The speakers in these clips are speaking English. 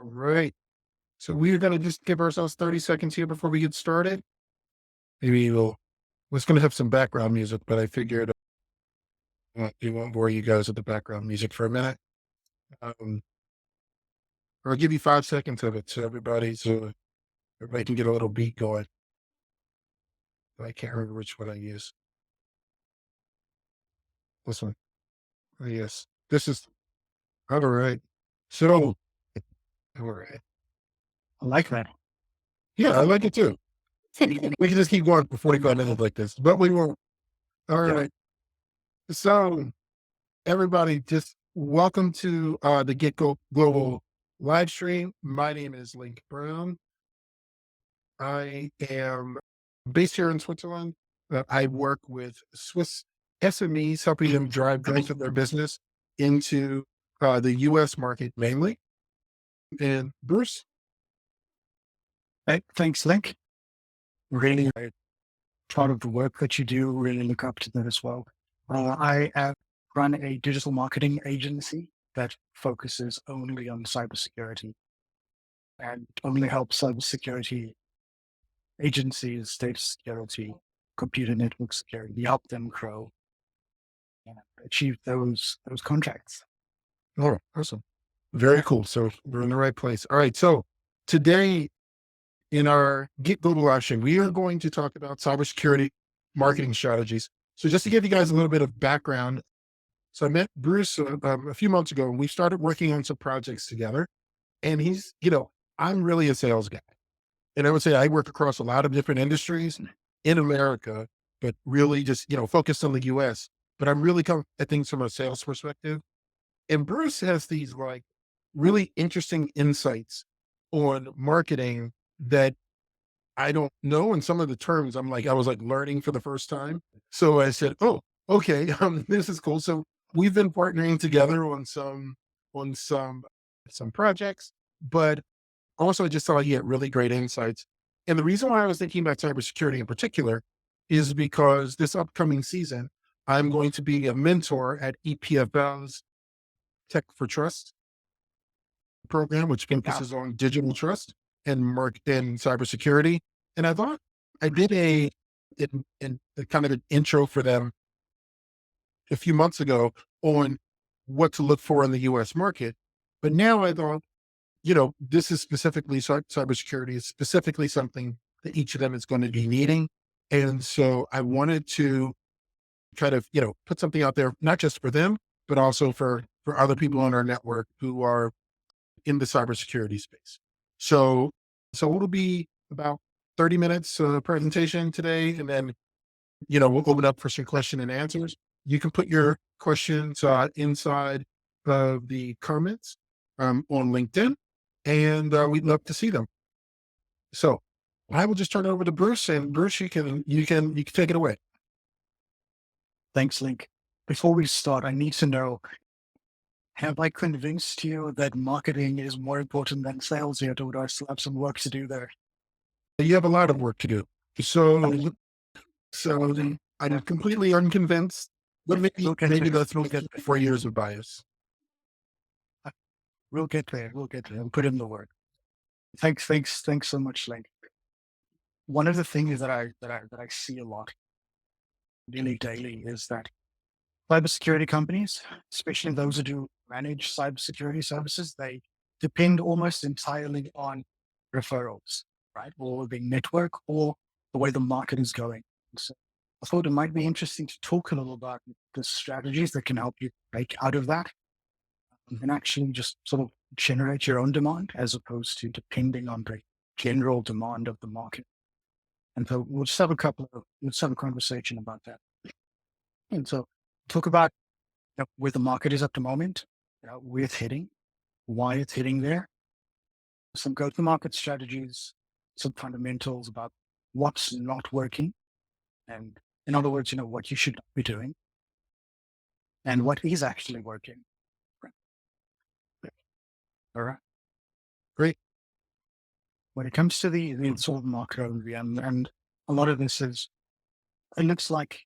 All right. So we're going to just give ourselves 30 seconds here before we get started. Maybe was going to have some background music, but I figured it won't bore you guys with the background music for a minute. Um, or I'll give you 5 seconds of it so everybody can get a little beat going. I can't remember which one I use. This one. Oh, yes. This is all right. So, all right. I like that. Yeah, I like it too. We can just keep going for 45 minutes like this, but we won't. All Yeah. right. So, everybody, just welcome to the Get Go Global live stream. My name is Link Brown. I am based here in Switzerland. I work with Swiss SMEs, helping them drive growth of their business into the US market mainly. And Bruce, Hey, thanks, Link. Really proud of the work that you do. Really look up to that as well. Run a digital marketing agency that focuses only on cybersecurity and only helps cybersecurity agencies, data security, computer network security, help them grow and achieve those contracts. all right, awesome. Very cool. So we're in the right place. All right. So today in our Get Global live stream, we are going to talk about cybersecurity marketing strategies. So just to give you guys a little bit of background, so I met Bruce a few months ago and we started working on some projects together. And I'm really a sales guy. And I would say I work across a lot of different industries in America, but really just, focused on the US. But I'm really come at things from a sales perspective. And Bruce has these like really interesting insights on marketing that I don't know. And some of the terms I was like learning for the first time. So I said, oh, okay, this is cool. So we've been partnering together on some projects, but also I just thought he had really great insights. And the reason why I was thinking about cybersecurity in particular is because this upcoming season, I'm going to be a mentor at EPFL's Tech for Trust program, which Yeah. focuses on digital trust and cybersecurity. And I thought I did a kind of an intro for them a few months ago on what to look for in the US market. But now I thought, this is specifically cybersecurity is specifically something that each of them is going to be needing. And so I wanted to try to, put something out there, not just for them, but also for other people on our network who are in the cybersecurity space. So, so it'll be about 30 minutes presentation today. And then, we'll open up for some question and answers. You can put your questions inside of the comments on LinkedIn, and we'd love to see them. So I will just turn it over to Bruce, and Bruce, you can take it away. Thanks, Link. Before we start, I need to know, have I convinced you that marketing is more important than sales yet, or do I still have some work to do there? You have a lot of work to do. So I'm completely unconvinced, but maybe let's look at 4 years of bias. We'll get there. We'll get there. We'll put in the work. Thanks so much, Link. One of the things that I see a lot, nearly daily, is that cybersecurity companies, especially those who do manage cybersecurity services, they depend almost entirely on referrals, right? Or the network or the way the market is going. So I thought it might be interesting to talk a little about the strategies that can help you break out of that and actually just sort of generate your own demand as opposed to depending on the general demand of the market. And so let's have a conversation about that. And so talk about where the market is at the moment, where it's heading, why it's heading there, some go-to-market strategies, some fundamentals about what's not working, and in other words, what you should be doing, and what is actually working. Right. All right. Great. When it comes to the sort of market overview, and a lot of this is, it looks like,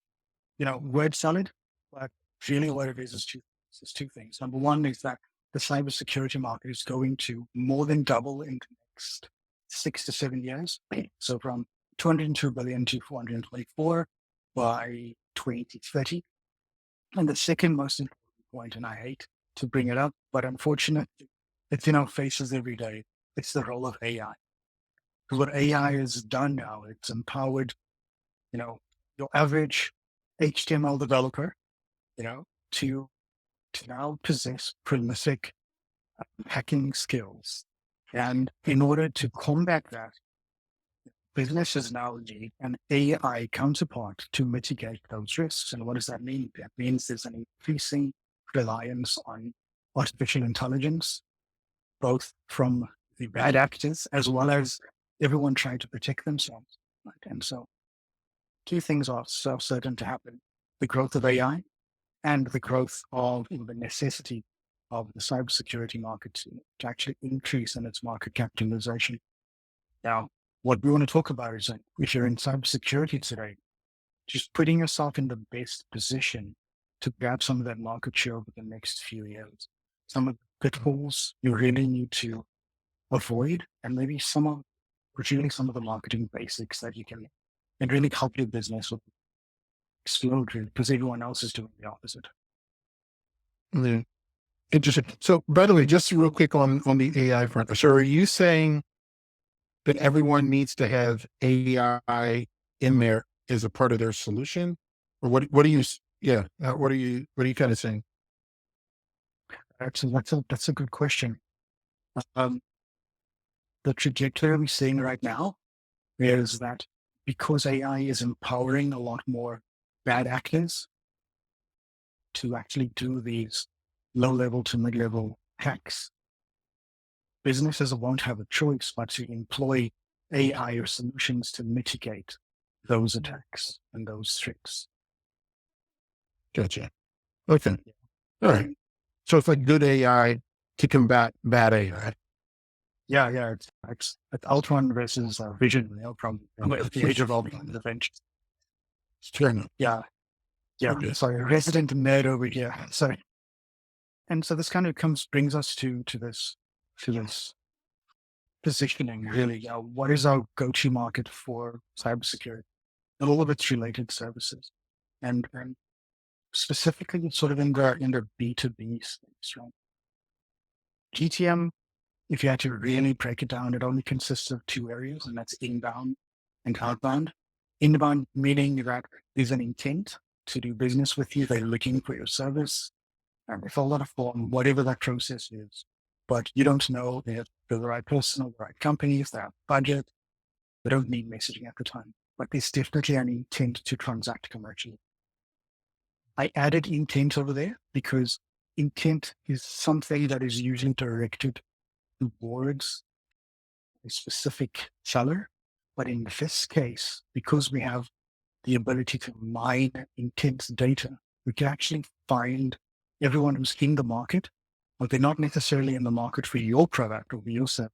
word salad, but really what it is two things. Number one is that the cybersecurity market is going to more than double in the next 6 to 7 years. So from 202 billion to 424 by 2030. And the second most important point, and I hate to bring it up, but unfortunately, it's in our faces every day. It's the role of AI. Because what AI has done now, it's empowered, your average HTML developer, to now possess prolific hacking skills. And in order to combat that, businesses now need an AI counterpart to mitigate those risks. And what does that mean? That means there's an increasing reliance on artificial intelligence, both from the bad actors as well as everyone trying to protect themselves. Right? And so two things are so certain to happen: the growth of AI and the growth of the necessity of the cybersecurity market to actually increase in its market capitalization. Now, what we want to talk about is that if you're in cybersecurity today, just putting yourself in the best position to grab some of that market share over the next few years. Some of the pitfalls you really need to avoid, and maybe some of the marketing basics that you can and really help your business with explode because everyone else is doing the opposite. Yeah. Interesting. So, by the way, just real quick on the AI front. So, are you saying that everyone needs to have AI in there as a part of their solution, or what do you? Yeah, what are you kind of saying? That's a good question. Um, the trajectory we're seeing right now is that because AI is empowering a lot more bad actors to actually do these low level to mid level hacks, businesses won't have a choice but to employ AI or solutions to mitigate those attacks and those threats. Gotcha. Okay. All right. So it's like good AI to combat bad AI. Yeah, it's Ultron versus Vision, from the Age of Ultron adventures. Fair enough. Yeah, Okay. sorry, resident nerd over here. Sorry. And so this kind of brings us to this positioning, really. What is our go-to market for cybersecurity and all of its related services? And specifically sort of in the B2B space, right? GTM, if you had to really break it down, it only consists of two areas, and that's inbound and outbound. Inbound meaning that there's an intent to do business with you. They're looking for your service and they fill out a form, whatever that process is. But you don't know if they're the right person or the right company, if they have budget. They don't need messaging at the time. But there's definitely an intent to transact commercially. I added intent over there because intent is something that is usually directed towards a specific seller. But in this case, because we have the ability to mine intent data, we can actually find everyone who's in the market, but they're not necessarily in the market for your product or your service,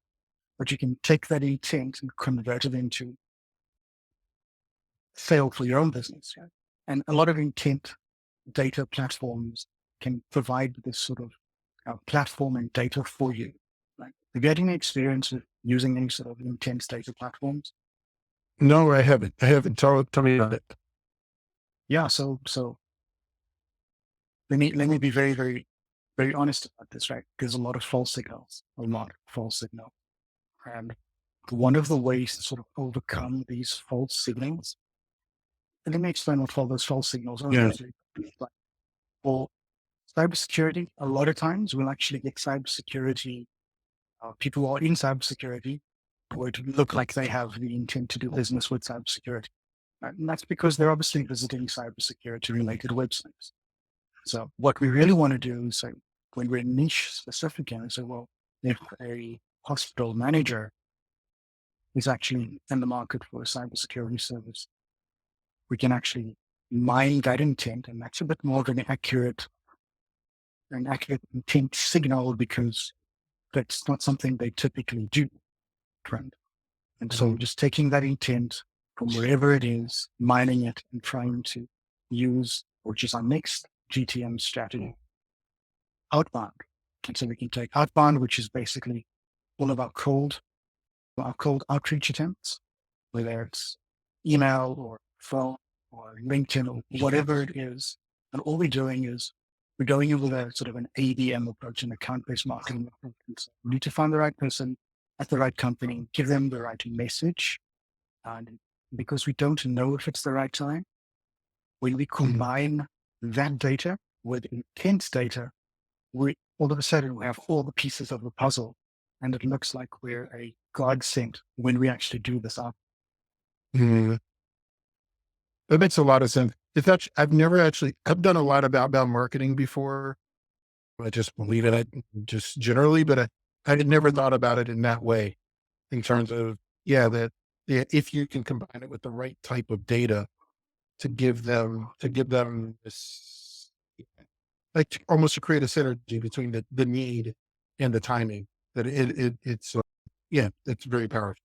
but you can take that intent and convert it into sale for your own business. Right? And a lot of intent data platforms can provide this sort of platform and data for you. Like, have you had any experience with using any sort of intense data platforms? No, I haven't. I haven't. Tell me about it. Yeah. So let me be very, very, very honest about this, right? There's a lot of false signals, And one of the ways to sort of overcome these false signals, and let me explain what all those false signals are. Yeah. Like, for cybersecurity, a lot of times we'll actually get cybersecurity, people who are in cybersecurity would look like they have the intent to do business with cybersecurity. And that's because they're obviously visiting cybersecurity related websites. So what we really want to do is say, when we're niche specific, and say, well, if a hospital manager is actually in the market for a cybersecurity service, we can actually mine that intent, and that's a bit more of an accurate intent signal because that's not something they typically do. Right? And so just taking that intent from wherever it is, mining it and trying to use, which is our next GTM strategy, outbound. And so we can take outbound, which is basically all of our cold outreach attempts, whether it's email or phone or LinkedIn or whatever it is. And all we're doing is we're going in with a sort of an ABM approach, an account-based marketing approach. And so we need to find the right person at the right company, give them the right message. And because we don't know if it's the right time, when we combine that data with intent data, we all of a sudden we have all the pieces of the puzzle, and it looks like we're a godsend when we actually do this up. Mhm. That makes a lot of sense. It's actually, I've done a lot of outbound marketing before. I just believe in it just generally, but I had never thought about it in that way in terms of, yeah, that yeah, if you can combine it with the right type of data to give them this, like almost to create a synergy between the need and the timing that it's, yeah, it's very powerful.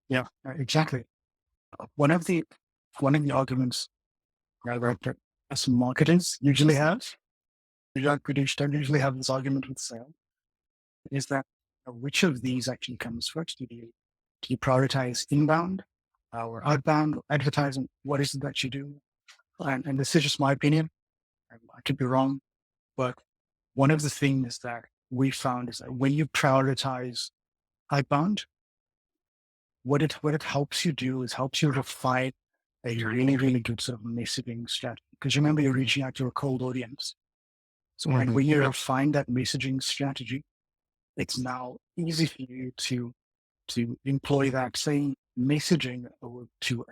Yeah, exactly. One of the one of the arguments that us marketers usually have, we don't usually have this argument with sales, is that which of these actually comes first? Do you prioritize inbound or outbound advertising? What is it that you do? And this is just my opinion. I could be wrong, but one of the things that we found is that when you prioritize outbound, what it helps you do is helps you refine a really, really good sort of messaging strategy. Because remember, you're reaching out to a cold audience. So when you refine that messaging strategy, it's now easy for you to employ that same messaging to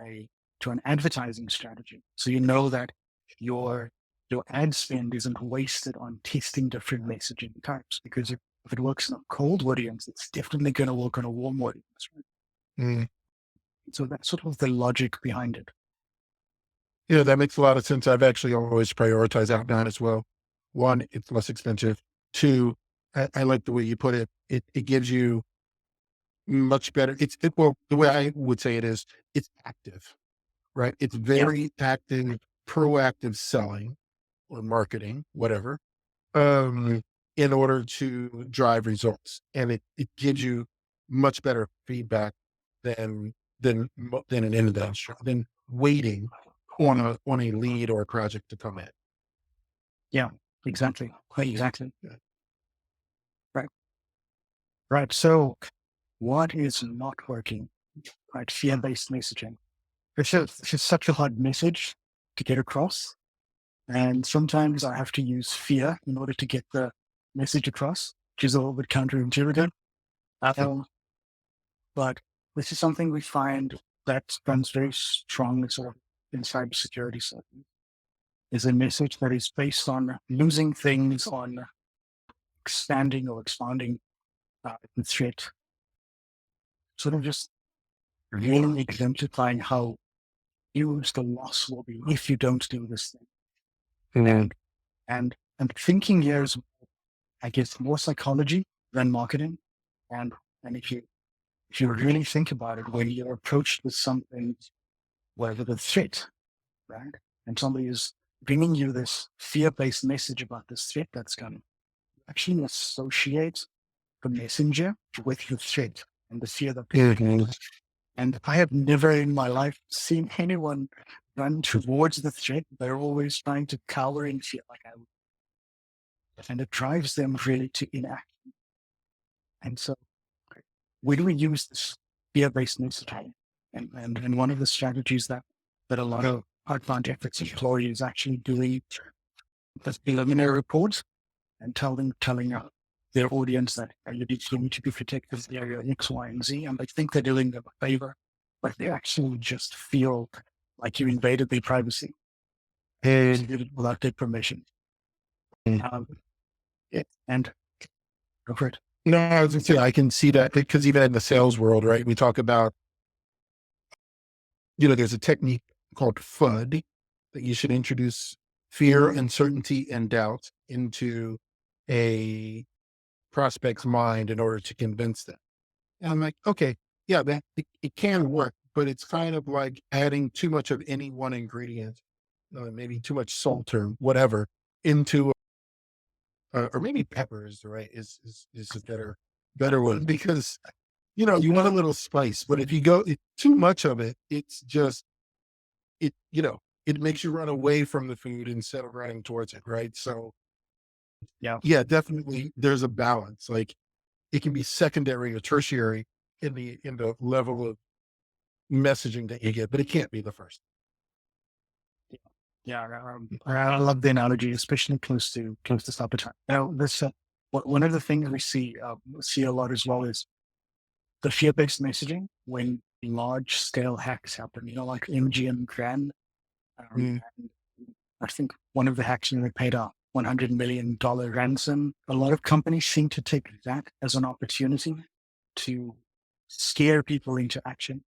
an advertising strategy. So you know that your your ad spend isn't wasted on testing different messaging types, because if it works in a cold audience, it's definitely going to work on a warm audience. Right? Mm. So that's sort of the logic behind it. Yeah, that makes a lot of sense. I've actually always prioritized outbound as well. One, it's less expensive. Two, I like the way you put it. It gives you much better. Well, the way I would say it is, it's active, right? It's Yeah. very active, proactive selling or marketing, whatever, um, in order to drive results, and it gives you much better feedback than than an inbound than waiting on a lead or a project to come in. Yeah, exactly. Exactly. Yeah. Right. Right. So what is not working? Right. Fear-based messaging. It's just such a hard message to get across. And sometimes I have to use fear in order to get the message across, which is a little bit counterintuitive. Um, but this is something we find that runs very strong sort of in cybersecurity settings, is a message that is based on losing things, on expanding or expounding the threat, sort of just really exemplifying how huge the loss will be if you don't do this thing. Mhm. And thinking here is, I guess, more psychology than marketing. And if you really think about it, when you're approached with something, whether the threat, right, and somebody is bringing you this fear-based message about this threat that's coming, actually associate the messenger with the threat and the fear that they Mhm. feel. And I have never in my life seen anyone run towards the threat. They're always trying to cower in fear, like I would, and it drives them really to enact. And so when we use this fear-based messaging, and one of the strategies that a lot of outbound efforts employ is actually doing this preliminary report and telling their audience that you need to be protected in area X, Y, and Z, and they think they're doing them a favor, but they actually just feel like you invaded their privacy and did it without their permission. Mm. Um, yeah, and go for it. No, I was gonna say I can see that because even in the sales world, right? We talk about, there's a technique called FUD that you should introduce fear, uncertainty, and doubt into a prospect's mind in order to convince them. And I'm like, okay, yeah, it can work, but it's kind of like adding too much of any one ingredient, maybe too much salt or whatever into or maybe pepper is the right is a better one because you want a little spice, but if you go too much of it, it's just it makes you run away from the food instead of running towards it, right? So Yeah. yeah, definitely there's a balance. Like it can be secondary or tertiary in the level of messaging that you get, but it can't be the first. Yeah, I love the analogy, especially close to supper time. Now, this one of the things we see a lot as well is the fear-based messaging when large scale hacks happen. Like MGM Grand. Mm, And I think one of the hacks, they paid a $100 million ransom. A lot of companies seem to take that as an opportunity to scare people into action,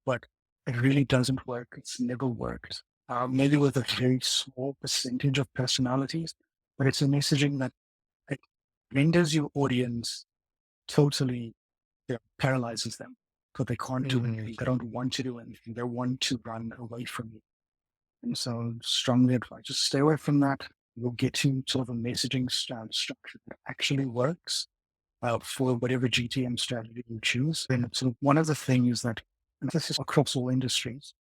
but it really doesn't work. It's never worked. Maybe with a very small percentage of personalities, but it's a messaging that it renders your audience totally, paralyzes them because they can't do mm, anything. They don't want to do anything. They want to run away from you. And so strongly advise, just stay away from that. You'll get to sort of a messaging structure that actually works for whatever GTM strategy you choose. And so one of the things that, and this is across all industries,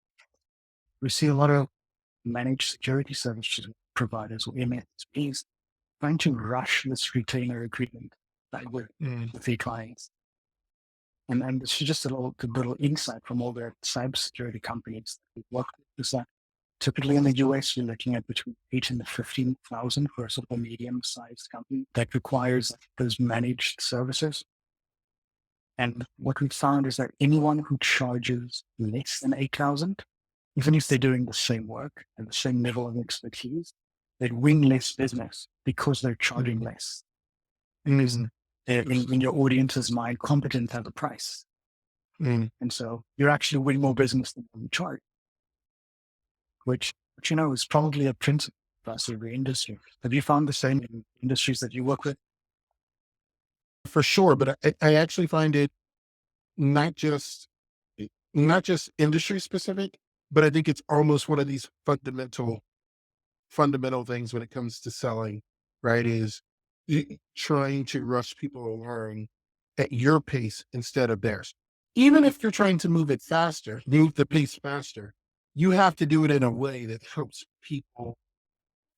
we see a lot of managed security service providers or MSPs trying to rush this retainer agreement like mm, with their clients. And this is just a little insight from all the cybersecurity companies that we work with, is that typically in the US, you're looking at between 8 and 15,000 for a sort of a medium-sized company that requires those managed services. And what we've found is that anyone who charges less than 8,000, even if they're doing the same work and the same level of expertise, they win less business because they're charging mm, less. Because mm, in your audience's mind, competence has a price. mm. And so you're actually winning more business than you charge, which is probably a principle across every industry. Have you found the same in industries that you work with? For sure. But I actually find it not just not just industry specific, but I think it's almost one of these fundamental things when it comes to selling, right? Is trying to rush people along at your pace instead of theirs. Even if you're trying to move the pace faster, you have to do it in a way that helps people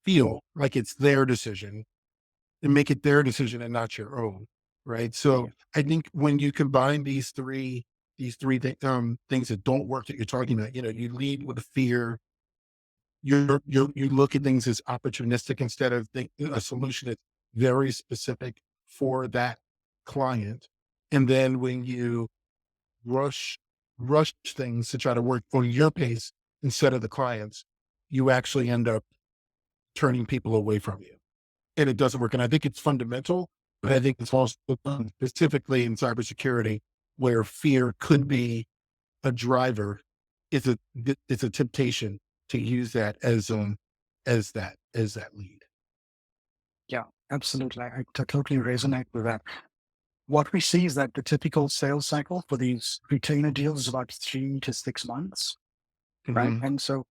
feel like it's their decision and make it their decision and not your own. Right. So Yeah. I think when you combine things that don't work that you're talking about, you lead with fear. You look at things as opportunistic instead of a solution that's very specific for that client. And then when you rush rush things to try to work on your pace instead of the clients, you actually end up turning people away from you. And it doesn't work. And I think it's fundamental, but I think it's also specifically in cybersecurity where fear could be a driver. It's a temptation to use that as that lead. Yeah, absolutely. I totally resonate with that. What we see is that the typical sales cycle for these retainer deals is about 3 to 6 months, right? Hmm. And so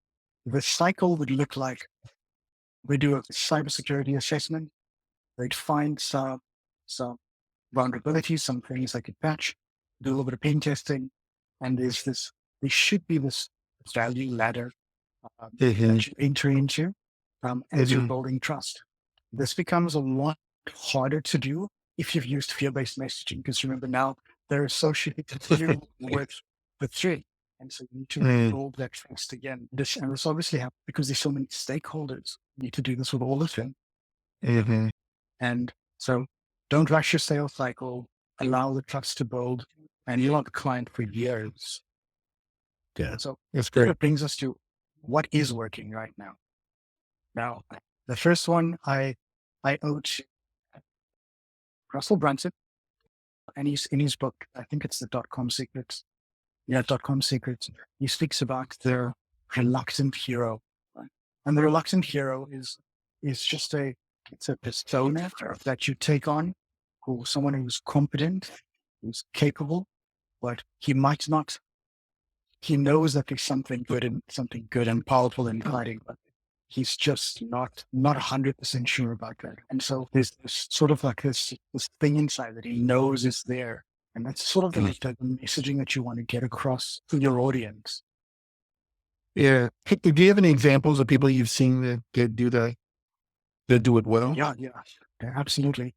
the cycle would look like we do a cybersecurity assessment. They'd find some vulnerabilities, some things they could patch, do a little bit of pen testing, and there should be this value ladder Hmm. that you enter into as you're Hmm. building trust. This becomes a lot harder to do if you've used fear-based messaging, because remember now they're associated to you with fear. And so you need to build that trust again. And this obviously happens because there's so many stakeholders. You need to do this with all of them. Hmm. And so don't rush your sales cycle, allow the trust to build, and you'll have the client for years. Yeah, So that's great. that brings us to what is working right now. Now, the first one I owe to Russell Brunson, and he's in his book, I think it's the .com secrets. Yeah, .com secrets. He speaks about the reluctant hero, right? And the reluctant hero is just it's a persona that you take on, who someone who's competent, who's capable, but he might not. He knows that there's something good and powerful in hiding, but he's just not 100% sure about that. And so there's this sort of like this thing inside that he knows is there. And that's sort of the messaging that you want to get across to your audience. Yeah. Do you have any examples of people you've seen that do that, that do it well? Yeah, absolutely.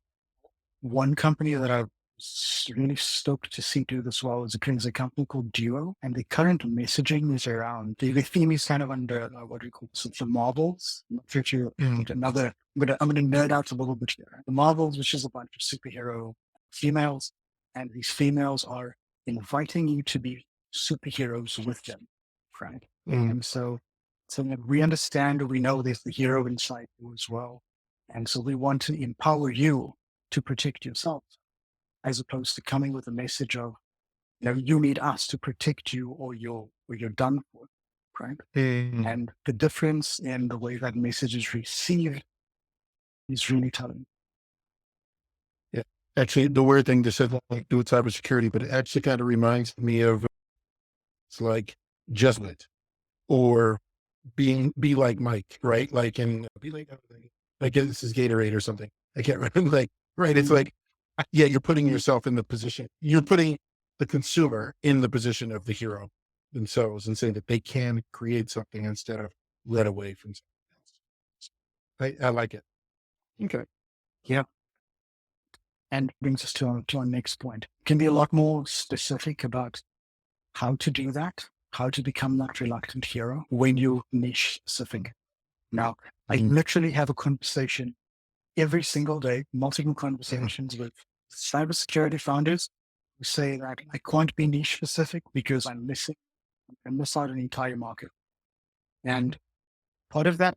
One company that I'm really stoked to see do this well is a company called Duo, and the current messaging is around the theme is kind of under what do you call it, the Marvels. I'm not sure if you another. I'm gonna nerd out a little bit here. The Marvels, which is a bunch of superhero females, and these females are inviting you to be superheroes with them, right? And so that we understand, we know there's the hero inside you as well, and so we want to empower you to protect yourself, as opposed to coming with a message of, you need us to protect you or you're done for, right? And the difference in the way that message is received is really telling. Yeah. Actually, the weird thing to say, like, do with cybersecurity, but it actually kind of reminds me of, it's like, just it, or be like Mike, right? Like, and be like this is Gatorade or something. I can't remember. Like, right. It's like, yeah, you're putting yourself in the position, you're putting the consumer in the position of the hero themselves and saying that they can create something instead of let away from something else. I like it. Okay. Yeah. And brings us to our next point. Can be a lot more specific about how to do that, how to become that reluctant hero when you niche specific. Now, I literally have a conversation every single day, multiple conversations with cybersecurity founders who say that I can't be niche specific because I miss out an entire market. And part of that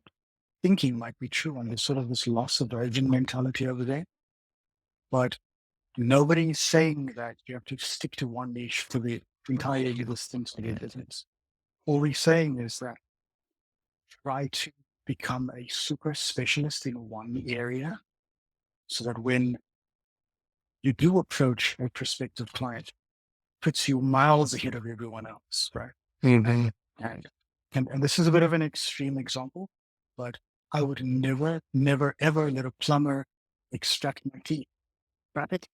thinking might be true, and there's sort of this loss of origin mentality over there. But nobody is saying that you have to stick to one niche for the entire existence of your business. All we're saying is that try to become a super specialist in one area so that when you do approach a prospective client, puts you miles ahead of everyone else, right? Mm-hmm. And this is a bit of an extreme example, but I would never, ever let a plumber extract my teeth, right?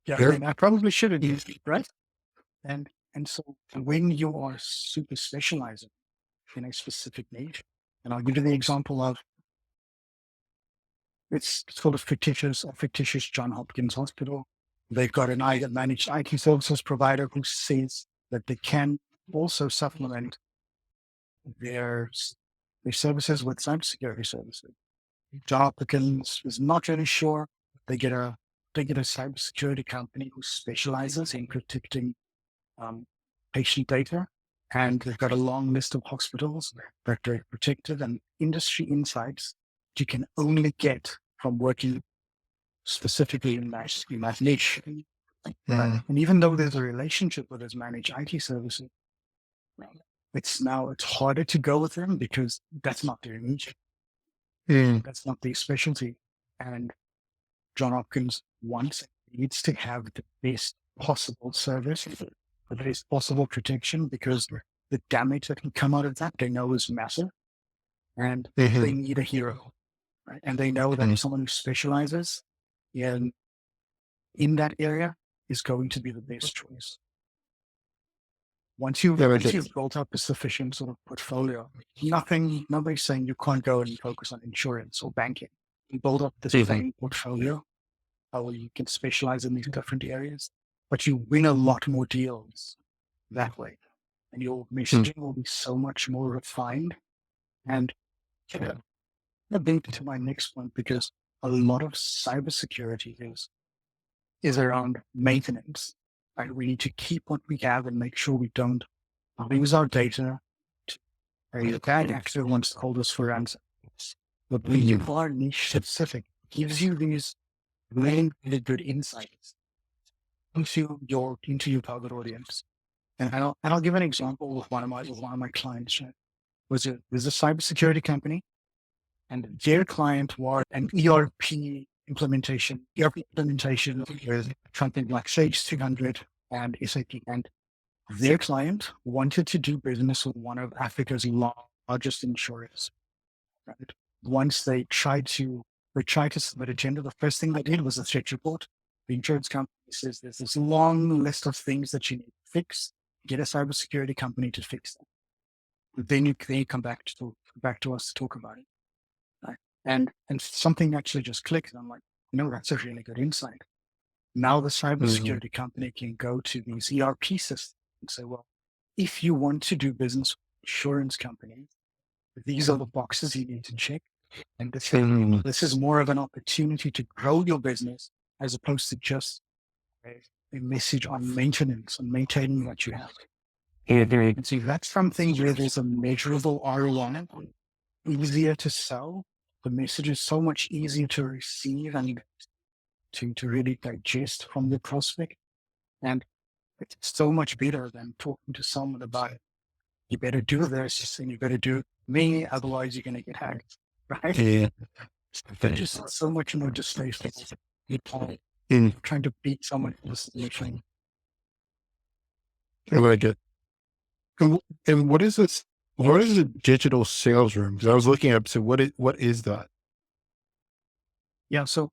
Yeah, Sure. and I probably shouldn't use it, right? And so when you are super specializing in a specific niche, and I'll give you the example of it's called a fictitious John Hopkins Hospital. They've got an managed IT services provider who says that they can also supplement their services with cybersecurity services. John Hopkins is not really sure. They get a cybersecurity company who specializes in protecting patient data, and they've got a long list of hospitals that are protected and industry insights you can only get from working specifically in that niche. And even though there's a relationship with those managed IT services, it's harder to go with them because that's not their niche. That's not their specialty. And John Hopkins needs to have the best possible service, the best possible protection, because the damage that can come out of that they know is massive, and they need a hero, right? And they know that someone who specializes in that area is going to be the best choice. Once you've built up a sufficient sort of portfolio, nobody's saying you can't go and focus on insurance or banking. You build up this same portfolio, how you can specialize in these different areas, but you win a lot more deals that way. And your messaging will be so much more refined. And that brings me to my next point, because a lot of cybersecurity is around maintenance. Right? We need to keep what we have and make sure we don't lose our data. A bad actor wants to hold us for ransom. But when you are niche specific, it gives you these really good insights into your target audience. And I'll give an example with one of my clients. Right? There's a cybersecurity company, and their client was an ERP implementation with something like Sage 200 and SAP. And their client wanted to do business with one of Africa's are just insurers, right? Once they tried to submit a tender, the first thing they did was a threat report. The insurance company says there's this long list of things that you need to fix. Get a cybersecurity company to fix them. Then you come back to us to talk about it. Right? And something actually just clicked. And I'm like, that's a really good insight. Now the Mhm. cybersecurity company can go to these ERP systems and say, well, if you want to do business with insurance companies, these are the boxes you need to check. And Mhm. this is more of an opportunity to grow your business as opposed to just a message on maintenance and maintaining what you have. Mhm. And so that's something where there's a measurable ROI, easier to sell. The message is so much easier to receive and to really digest from the prospect. And it's so much better than talking to someone about, you better do this and you better do me, otherwise you're going to get hacked. Right? Yeah. Just so much more distasteful. You're Mm. trying to beat someone else. I like it. And what is this? What is a digital sales room? Because I was looking up. So what is that? Yeah. So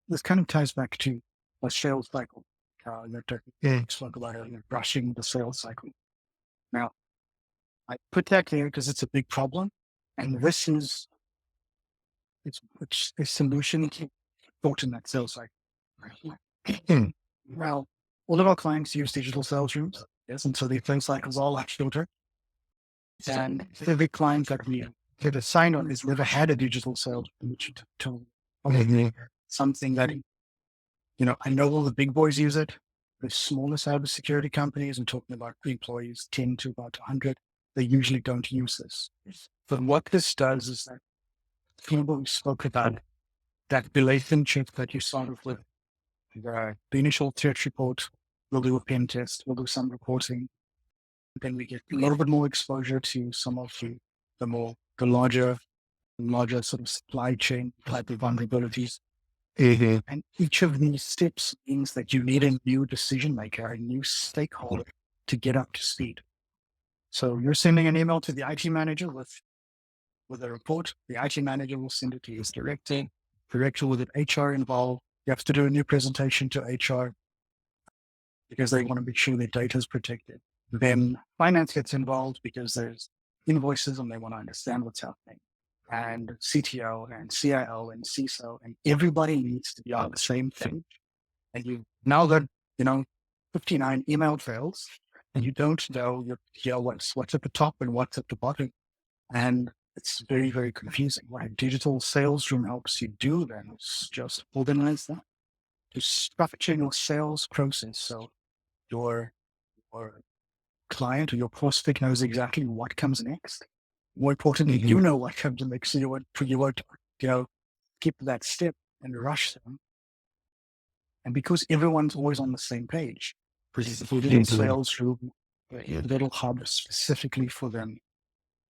this kind of ties back to a sales cycle. That Mm. spoke about earlier, rushing the sales cycle. Now, I put that there because it's a big problem. And this is it's a solution to shorten that sales cycle. Mm. Well, all of our clients use digital sales rooms. Yes. And so the sales cycles all are shorter. And every client that we get assigned on has never had a digital sales room, which Mhm. something that, I know all the big boys use it. The smaller cybersecurity companies, I'm talking about employees 10 to about 100, they usually don't use this. But what this does is that people who spoke about that relationship that you started with, the initial threat report, we'll do a pen test, we'll do some reporting. Then we get a little bit more exposure to some of the larger sort of supply chain type of vulnerabilities. Mhm. And each of these steps means that you need a new decision maker, a new stakeholder to get up to speed. So you're sending an email to the IT manager with a report. The IT manager will send it to his director. Director with an HR involved. You have to do a new presentation to HR because they want to make sure their data is protected. Then finance gets involved because there's invoices and they want to understand what's happening. And CTO and CIO and CISO and everybody needs to be on the same page. And you now got, you know, 59 email trails and you don't know what's at the top and what's at the bottom. And it's very, very confusing. What a digital sales room helps you do then is just organize that, to structure your sales process. So your, your client or your prospect knows exactly what comes next. More importantly, Mhm. you know what comes next. So you won't, skip that step and rush them. And because everyone's always on the same page, there's a little Mhm. sales room, a little hub specifically for them.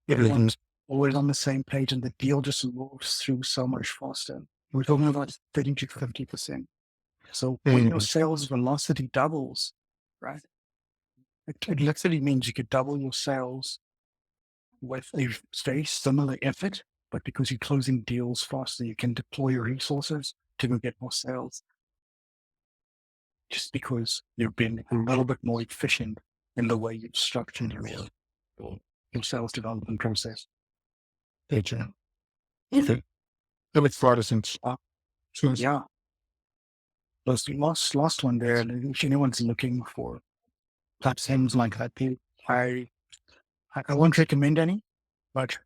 Mhm. Everyone's always on the same page and the deal just moves through so much faster. We're talking about 30 to 50%. So when your Mhm. sales velocity doubles, right? It literally means you could double your sales with a very similar effort, but because you're closing deals faster, you can deploy your resources to go get more sales just because you've been a little bit more efficient in the way you've structured your sales development process. Gotcha. Okay. That makes a lot of sense. Uh, So yeah. Those last one there, and if anyone's looking for platforms like that, I I won't recommend any, but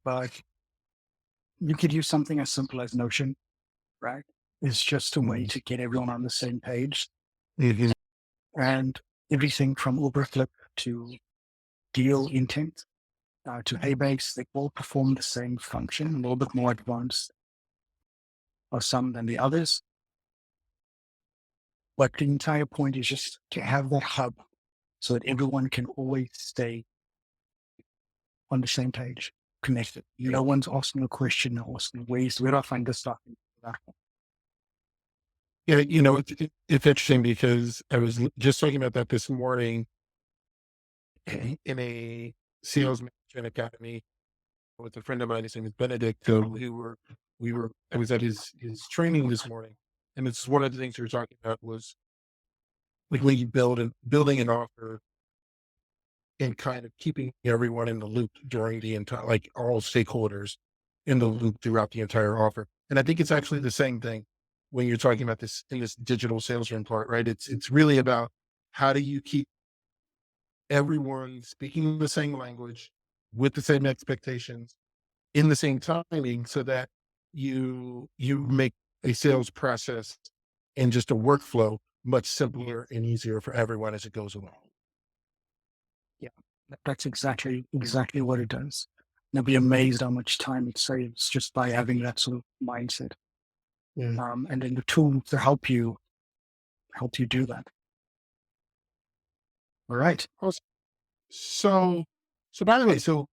but you could use something as simple as Notion, right? It's just a way to get everyone on the same page. Mhm. And everything from Uberflip to deal intent to Paybase, they all perform the same function, a little bit more advanced of some than the others. But the entire point is just to have that hub so that everyone can always stay on the same page, connected. No one's asking a question, no asking where do I find this stuff? Yeah, it's interesting because I was just talking about that this morning. in a sales management academy with a friend of mine. His name is Benedict. So I was at his training this morning, and it's one of the things we were talking about was like when you building an offer and kind of keeping everyone in the loop during the entire, like all stakeholders in the loop throughout the entire offer. And I think it's actually the same thing when you're talking about this in this digital sales room part, right? It's really about how do you keep everyone speaking the same language with the same expectations in the same timing so that you make a sales process and just a workflow much simpler and easier for everyone as it goes along. Yeah, that's exactly what it does. You'll be amazed how much time it saves just by having that sort of mindset. Yeah. And then the tools to help you do that. All right. Awesome. So, so by the way, so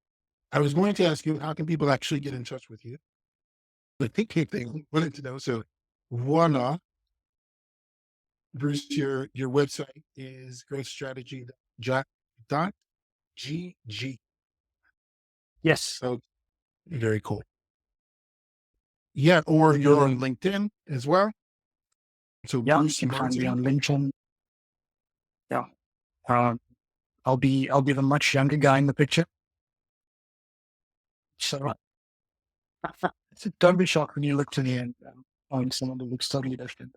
I was going to ask you, how can people actually get in touch with you? The thinking thing wanted to know. So, voila, Bruce, your website is growthstrategy.gg. Yes. So very cool. Yeah, or you're on LinkedIn as well. So Yeah. You Bruce can find me Martin. on LinkedIn. Yeah. Um, I'll be the much younger guy in the picture. So don't be shocked when you look to the end and find someone that looks totally different.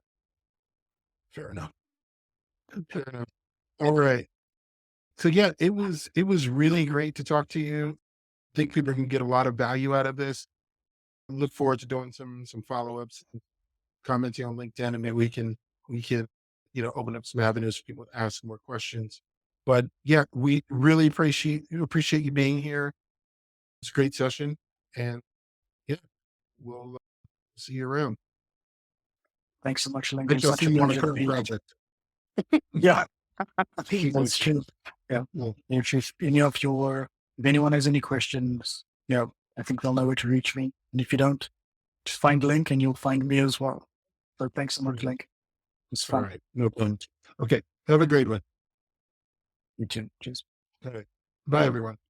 Fair enough. Fair enough. All right. So yeah, it was really great to talk to you. I think people can get a lot of value out of this. Look forward to doing some follow-ups, commenting on LinkedIn, and maybe we can open up some avenues for people to ask more questions. But yeah, we really appreciate you being here. It's a great session, and yeah, we'll see you around. Thanks so much, I Lincoln. shall Such see a you on a pleasure to current be. project. Yeah, that's Awesome. true. Yeah. Well, If any of if anyone has any questions, I think they'll know where to reach me. And if you don't, just find Link and you'll find me as well. So thanks so much, okay. Link. It's All fun. right. No problem. Okay. Have a great one. You too. Cheers. All right. Bye, everyone.